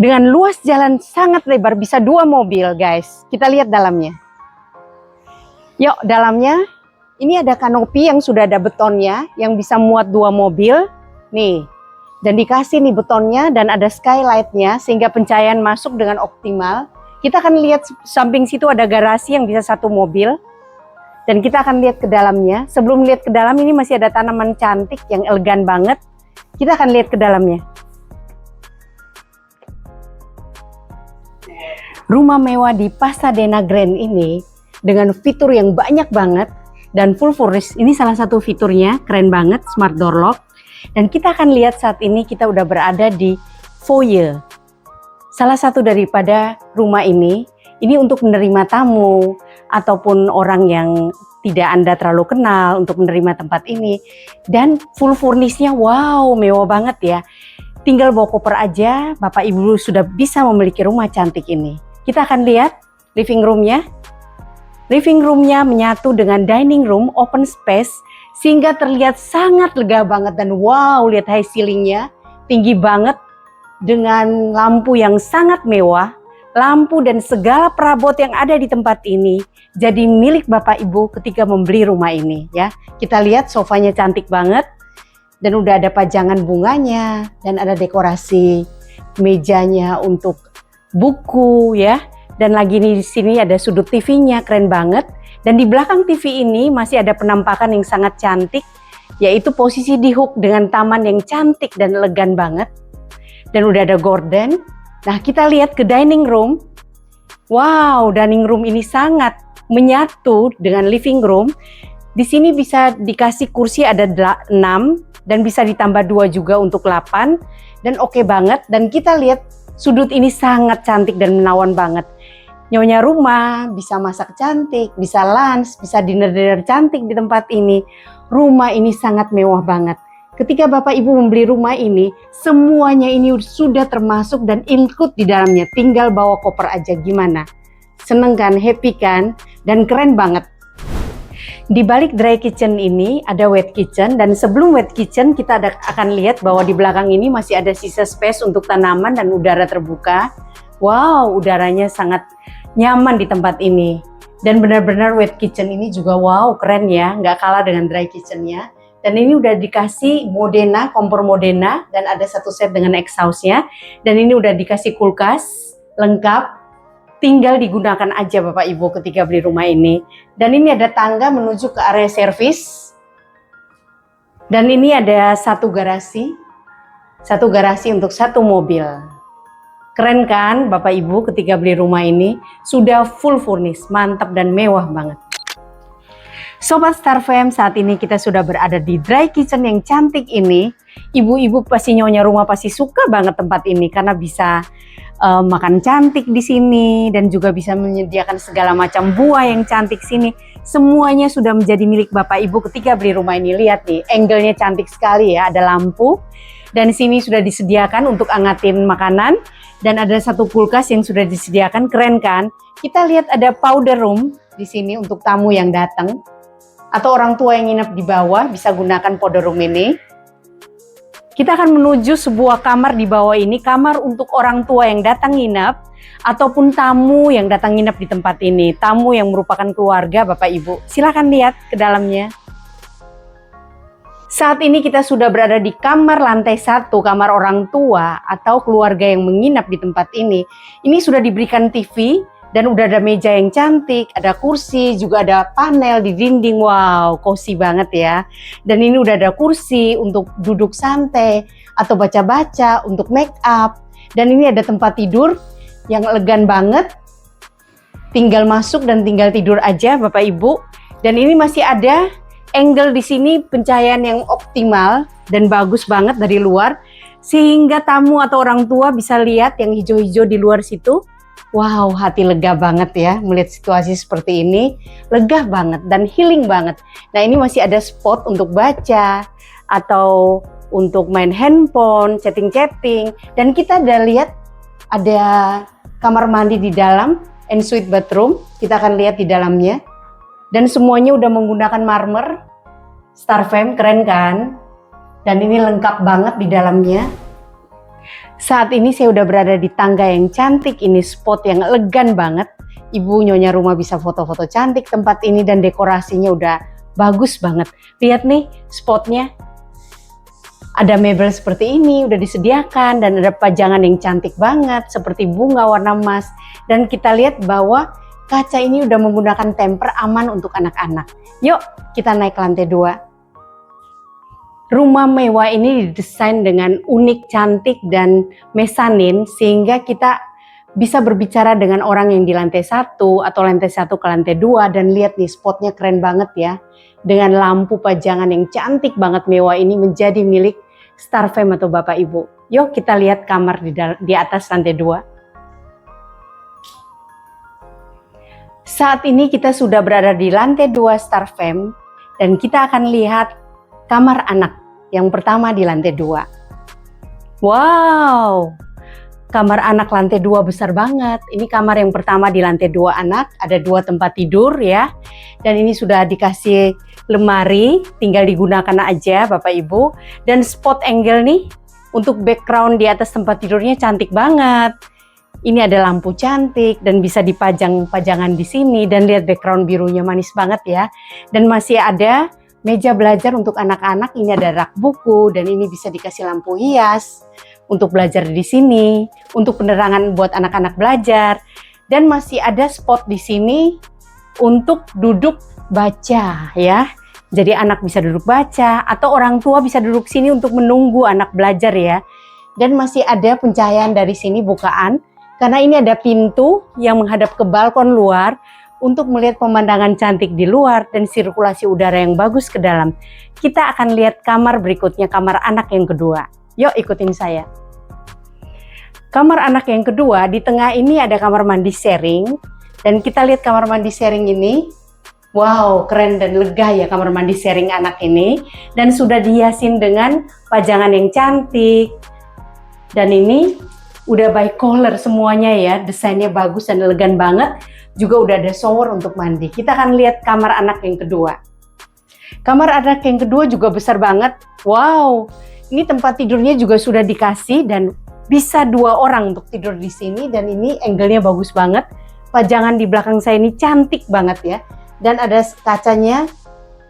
Dengan luas jalan sangat lebar, bisa 2 mobil guys. Kita lihat dalamnya. Yuk dalamnya, ini ada kanopi yang sudah ada betonnya, yang bisa muat 2 mobil. Nih, dan dikasih nih betonnya dan ada skylightnya sehingga pencahayaan masuk dengan optimal. Kita akan lihat samping situ ada garasi yang bisa 1 mobil. Dan kita akan lihat ke dalamnya. Sebelum lihat ke dalam, ini masih ada tanaman cantik yang elegan banget. Kita akan lihat ke dalamnya. Rumah mewah di Pasadena Grand ini dengan fitur yang banyak banget dan full furnished. Ini salah satu fiturnya, keren banget, smart door lock. Dan kita akan lihat saat ini kita udah berada di foyer. Salah satu daripada rumah ini untuk menerima tamu ataupun orang yang tidak Anda terlalu kenal untuk menerima tempat ini. Dan full furnishednya wow, mewah banget ya. Tinggal bawa koper aja, Bapak Ibu sudah bisa memiliki rumah cantik ini. Kita akan lihat living roomnya. Living roomnya menyatu dengan dining room, open space, sehingga terlihat sangat lega banget. Dan wow, lihat high ceilingnya, tinggi banget dengan lampu yang sangat mewah. Lampu dan segala perabot yang ada di tempat ini jadi milik Bapak Ibu ketika membeli rumah ini ya. Kita lihat sofanya cantik banget dan udah ada pajangan bunganya dan ada dekorasi mejanya untuk buku ya. Dan lagi di sini ada sudut TV-nya, keren banget. Dan di belakang TV ini masih ada penampakan yang sangat cantik, yaitu posisi di hook dengan taman yang cantik dan elegan banget. Dan udah ada gorden. Nah, kita lihat ke dining room. Wow, dining room ini sangat menyatu dengan living room. Di sini bisa dikasih kursi ada 6 dan bisa ditambah 2 juga untuk 8. Dan oke banget. Dan kita lihat sudut ini sangat cantik dan menawan banget. Nyonya rumah bisa masak cantik, bisa lunch, bisa dinner cantik di tempat ini. Rumah ini sangat mewah banget. Ketika Bapak Ibu membeli rumah ini, semuanya ini sudah termasuk dan include di dalamnya. Tinggal bawa koper aja, gimana? Seneng kan, happy kan, dan keren banget. Di balik dry kitchen ini ada wet kitchen, dan sebelum wet kitchen kita akan lihat bahwa di belakang ini masih ada sisa space untuk tanaman dan udara terbuka. Wow, udaranya sangat nyaman di tempat ini. Dan benar-benar wet kitchen ini juga wow, keren ya, nggak kalah dengan dry kitchennya. Dan ini udah dikasih Modena, kompor Modena, dan ada 1 set dengan exhaustnya. Dan ini udah dikasih kulkas lengkap, tinggal digunakan aja Bapak Ibu ketika beli rumah ini. Dan ini ada tangga menuju ke area servis. Dan ini ada 1 garasi untuk 1 mobil. Keren kan Bapak Ibu ketika beli rumah ini? Sudah full furnished, mantap dan mewah banget. Sobat Star Fam, saat ini kita sudah berada di dry kitchen yang cantik ini. Ibu-ibu pasti, nyonya rumah pasti suka banget tempat ini karena bisa makan cantik di sini dan juga bisa menyediakan segala macam buah yang cantik sini. Semuanya sudah menjadi milik Bapak Ibu ketika beli rumah ini. Lihat nih, angle-nya cantik sekali ya, ada lampu. Dan sini sudah disediakan untuk angetin makanan dan ada 1 kulkas yang sudah disediakan, keren kan? Kita lihat ada powder room di sini untuk tamu yang datang. Atau orang tua yang nginep di bawah bisa gunakan powder room ini. Kita akan menuju sebuah kamar di bawah ini, kamar untuk orang tua yang datang nginep ataupun tamu yang datang nginep di tempat ini, tamu yang merupakan keluarga Bapak Ibu. Silakan lihat ke dalamnya. Saat ini kita sudah berada di kamar lantai 1, kamar orang tua atau keluarga yang menginap di tempat ini. Ini sudah diberikan TV. Dan udah ada meja yang cantik, ada kursi, juga ada panel di dinding. Wow, cozy banget ya. Dan ini udah ada kursi untuk duduk santai atau baca-baca, untuk make up. Dan ini ada tempat tidur yang elegan banget. Tinggal masuk dan tinggal tidur aja Bapak Ibu. Dan ini masih ada angle di sini pencahayaan yang optimal dan bagus banget dari luar. Sehingga tamu atau orang tua bisa lihat yang hijau-hijau di luar situ. Wow, hati lega banget ya melihat situasi seperti ini. Lega banget dan healing banget. Nah, ini masih ada spot untuk baca atau untuk main handphone, chatting-chatting. Dan kita udah lihat ada kamar mandi di dalam, ensuite bathroom. Kita akan lihat di dalamnya. Dan semuanya udah menggunakan marmer. Star Fam, keren kan? Dan ini lengkap banget di dalamnya. Saat ini saya udah berada di tangga yang cantik ini, spot yang elegan banget. Ibu nyonya rumah bisa foto-foto cantik tempat ini dan dekorasinya udah bagus banget. Lihat nih spotnya. Ada mebel seperti ini udah disediakan dan ada pajangan yang cantik banget seperti bunga warna emas. Dan kita lihat bahwa kaca ini udah menggunakan temper aman untuk anak-anak. Yuk kita naik ke lantai 2. Rumah mewah ini didesain dengan unik, cantik, dan mesanin sehingga kita bisa berbicara dengan orang yang di lantai 1 atau lantai 1 ke lantai 2. Dan lihat nih spotnya keren banget ya. Dengan lampu pajangan yang cantik banget mewah ini menjadi milik Starfam atau Bapak Ibu. Yuk kita lihat kamar di atas lantai 2. Saat ini kita sudah berada di lantai 2 Starfam dan kita akan lihat kamar anak yang pertama di lantai 2. Wow, kamar anak lantai 2 besar banget. Ini kamar yang pertama di lantai 2 anak, ada 2 tempat tidur ya. Dan ini sudah dikasih lemari, tinggal digunakan aja Bapak Ibu. Dan spot angle nih untuk background di atas tempat tidurnya cantik banget. Ini ada lampu cantik dan bisa dipajang pajangan di sini dan lihat background birunya manis banget ya. Dan masih ada meja belajar untuk anak-anak, ini ada rak buku dan ini bisa dikasih lampu hias untuk belajar di sini, untuk penerangan buat anak-anak belajar. Dan masih ada spot di sini untuk duduk baca ya. Jadi anak bisa duduk baca atau orang tua bisa duduk sini untuk menunggu anak belajar ya. Dan masih ada pencahayaan dari sini bukaan karena ini ada pintu yang menghadap ke balkon luar untuk melihat pemandangan cantik di luar dan sirkulasi udara yang bagus ke dalam. Kita akan lihat kamar berikutnya, kamar anak yang kedua. Yuk ikutin saya. Kamar anak yang kedua, di tengah ini ada kamar mandi sharing. Dan kita lihat kamar mandi sharing ini. Wow, keren dan lega ya kamar mandi sharing anak ini. Dan sudah dihiasin dengan pajangan yang cantik. Dan ini udah by color semuanya ya, desainnya bagus dan elegan banget. Juga udah ada shower untuk mandi. Kita akan lihat kamar anak yang kedua. Kamar anak yang kedua juga besar banget. Wow, ini tempat tidurnya juga sudah dikasih dan bisa 2 orang untuk tidur di sini. Dan ini angle-nya bagus banget. Pajangan di belakang saya ini cantik banget ya. Dan ada kacanya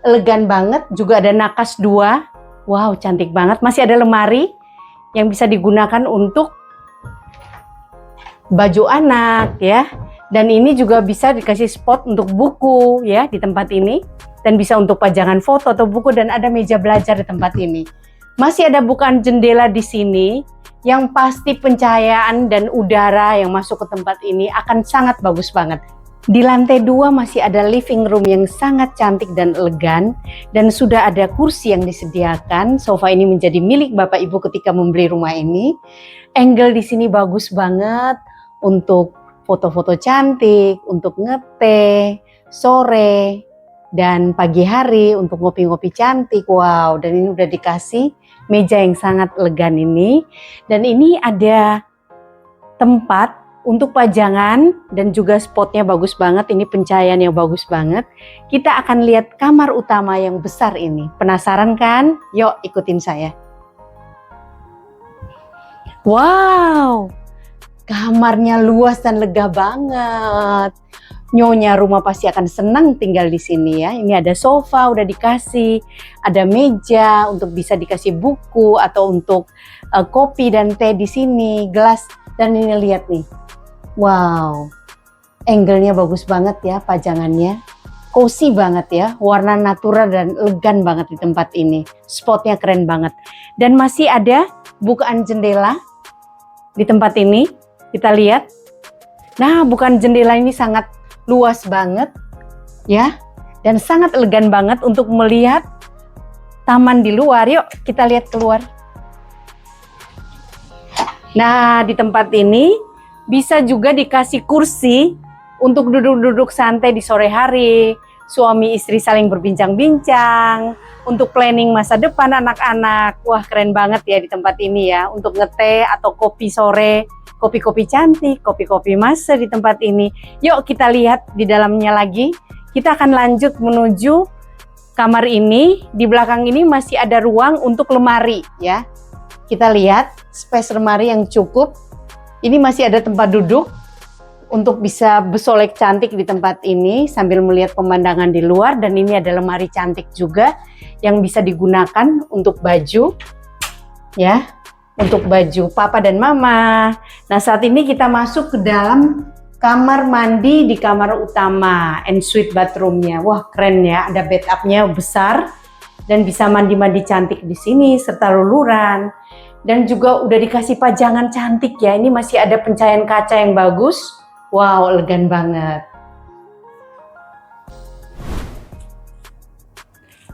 elegan banget. Juga ada nakas 2. Wow, cantik banget. Masih ada lemari yang bisa digunakan untuk baju anak ya. Dan ini juga bisa dikasih spot untuk buku ya di tempat ini. Dan bisa untuk pajangan foto atau buku dan ada meja belajar di tempat ini. Masih ada bukaan jendela di sini yang pasti pencahayaan dan udara yang masuk ke tempat ini akan sangat bagus banget. Di lantai 2 masih ada living room yang sangat cantik dan elegan. Dan sudah ada kursi yang disediakan. Sofa ini menjadi milik Bapak Ibu ketika membeli rumah ini. Angle di sini bagus banget untuk foto-foto cantik, untuk ngeteh, sore, dan pagi hari untuk ngopi-ngopi cantik. Wow, dan ini udah dikasih meja yang sangat elegan ini. Dan ini ada tempat untuk pajangan dan juga spotnya bagus banget. Ini pencahayaan yang bagus banget. Kita akan lihat kamar utama yang besar ini. Penasaran kan? Yuk ikutin saya. Wow, kamarnya luas dan lega banget. Nyonya rumah pasti akan senang tinggal di sini ya. Ini ada sofa udah dikasih, ada meja untuk bisa dikasih buku atau untuk kopi dan teh di sini, gelas. Dan ini lihat nih. Wow. Angle-nya bagus banget ya pajangannya. Cozy banget ya, warna natural dan elegan banget di tempat ini. Spotnya keren banget. Dan masih ada bukaan jendela di tempat ini. Kita lihat. Nah, bukaan jendela ini sangat luas banget ya. Dan sangat elegan banget untuk melihat taman di luar. Yuk kita lihat keluar. Nah, di tempat ini bisa juga dikasih kursi untuk duduk-duduk santai di sore hari. Suami istri saling berbincang-bincang. Untuk planning masa depan anak-anak. Wah, keren banget ya di tempat ini ya. Untuk ngeteh atau kopi sore. Kopi-kopi cantik, kopi-kopi masa di tempat ini. Yuk kita lihat di dalamnya lagi. Kita akan lanjut menuju kamar ini. Di belakang ini masih ada ruang untuk lemari ya. Kita lihat. space lemari yang cukup. Ini masih ada tempat duduk untuk bisa bersolek cantik di tempat ini sambil melihat pemandangan di luar. Dan ini ada lemari cantik juga yang bisa digunakan untuk baju, ya, untuk baju papa dan mama. Nah, saat ini kita masuk ke dalam kamar mandi di kamar utama, ensuite bathroomnya. Wah, keren ya, ada bathtubnya besar dan bisa mandi-mandi cantik di sini serta luluran. Dan juga udah dikasih pajangan cantik ya. Ini masih ada pencahayaan kaca yang bagus. Wow, elegan banget.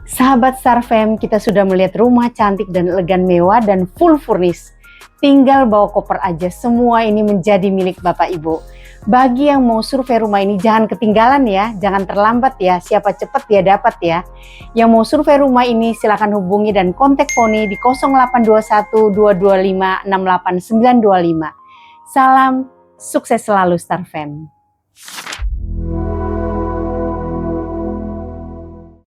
Sahabat Star Fam, kita sudah melihat rumah cantik dan elegan mewah dan full furnish. Tinggal bawa koper aja, semua ini menjadi milik Bapak Ibu. Bagi yang mau survei rumah ini jangan ketinggalan ya, jangan terlambat ya, siapa cepat dia dapat ya. Yang mau survei rumah ini silakan hubungi dan kontak Poni di 0821 225 68925. Salam sukses selalu Star Fam.